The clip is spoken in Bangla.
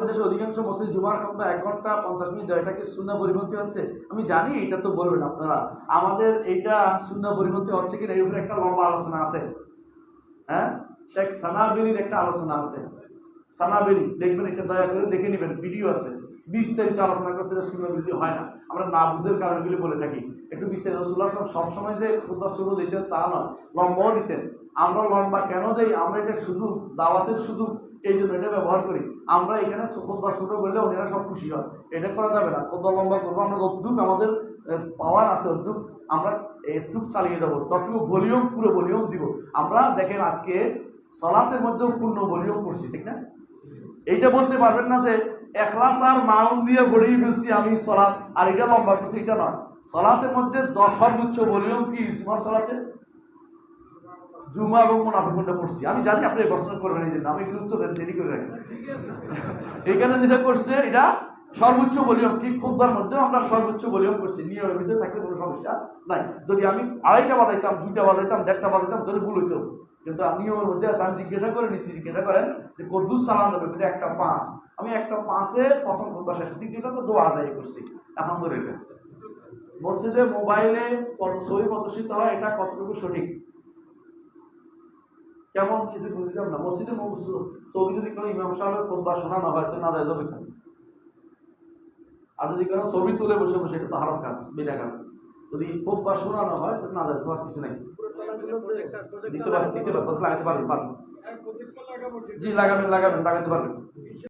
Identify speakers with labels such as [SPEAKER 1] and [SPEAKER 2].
[SPEAKER 1] দেশে অধিকাংশ মসজিদ জুমার খুতবা 1 ঘন্টা 50 মিনিট দেয়, এটা কি সুন্নাহ পরিপন্থী হচ্ছে? আমি জানি এটা তো বলবেন আপনারা, আমাদের এইটা সুন্নাহ পরিপন্থী হচ্ছে কিনা এই উপরে একটা লম্বা আলোচনা আছে। হ্যাঁ, শেখ সানাবিলির একটা আলোচনা আছে। সানাবিলি দেখবেন, এটা দয়া করে দেখে নেবেন, ভিডিও আছে, বিস্তারিত আলোচনা করছে যে সুন্নাহ বিরোধী হয় না। আমরা না বুঝের কারণগুলি বলে থাকি, একটু বিস্তারিত। রাসূলুল্লাহ সাল্লাল্লাহু আলাইহি ওয়াসাল্লাম সবসময় যে খুতবা শুরু দিতেন তা নয়, লম্বাও দিতেন। আমরা লম্বা কেন দেই? আমরা এটা সুযোগ, দাওয়াতের সুযোগ, এই জন্য এটা ব্যবহার করি। আমরা এখানে খুতবা ছোট করলে ওনারা সব খুশি হয়, এটা করা যাবে না। খুতবা লম্বা করবো আমরা, যতটুক আমাদের পাওয়ার আছে ততটুক আমরা একটুক চালিয়ে যাবো, ততটুকু ভলিউম, পুরো ভলিউম দিব আমরা। দেখেন আজকে সালাতের মধ্যেও পূর্ণ ভলিউম করছি, ঠিক না? এইটা বলতে পারবেন না যে এখলাস আর মাউন দিয়ে গড়িয়ে ফেলছি আমি সালাত, আর এটা লম্বা করছি, এটা নয়। সালাতের মধ্যে সর্বোচ্চ ভলিউম কি? জুমার সালাতে জুমা এবং মুনাফিকুনটা পড়ছি। আমি জানি আপনি প্রশ্ন করবেন, এই জন্য আমি এগুলো উত্তর দেরি করে রাখি। এখানে যেটা করছে এটা সর্বোচ্চ ভলিউম, ঠিক খুতবার মধ্যেও আমরা সর্বোচ্চ ভলিউম করছি। নিয়মের ভিতরে থাকলে কোনো সমস্যা নাই। যদি আমি 2:30টা বাজাইতাম, 2টা বাজাইতাম, 1:30টা বাজাইতাম, তাহলে ভুল হইতো। কিন্তু নিয়মের মধ্যে আছে। আমি জিজ্ঞাসা করে নিচ্ছি, জিজ্ঞাসা করেন যে কদ্দুস সালাম দেবে, কিন্তু 1:05, আমি 1:05-এ প্রথম খুতবা শেষ, দ্বিতীয়টা তো দোয়া আদায় করছি। এখন ধরে মসজিদে মোবাইলে ছবি প্রদর্শিত হয়, এটা কতটুকু সঠিক? কেমন কিছু বুঝলাম না। মসজিদের ছবি যদি কোনো ইমাম সাহেবের খুতবা শোনানো হয় তো না যায় যাবে কেন? আর যদি কোনো ছবি তুলে বসে বসে, এটা তো হারাম কাজ, বিনা কাজ। যদি খুতবা শোনানো হয় তো না যায়, হওয়ার কিছু নাই। দিতে পারবেন, লাগাতে পারবেন। জি লাগাবেন, লাগাতে পারবেন।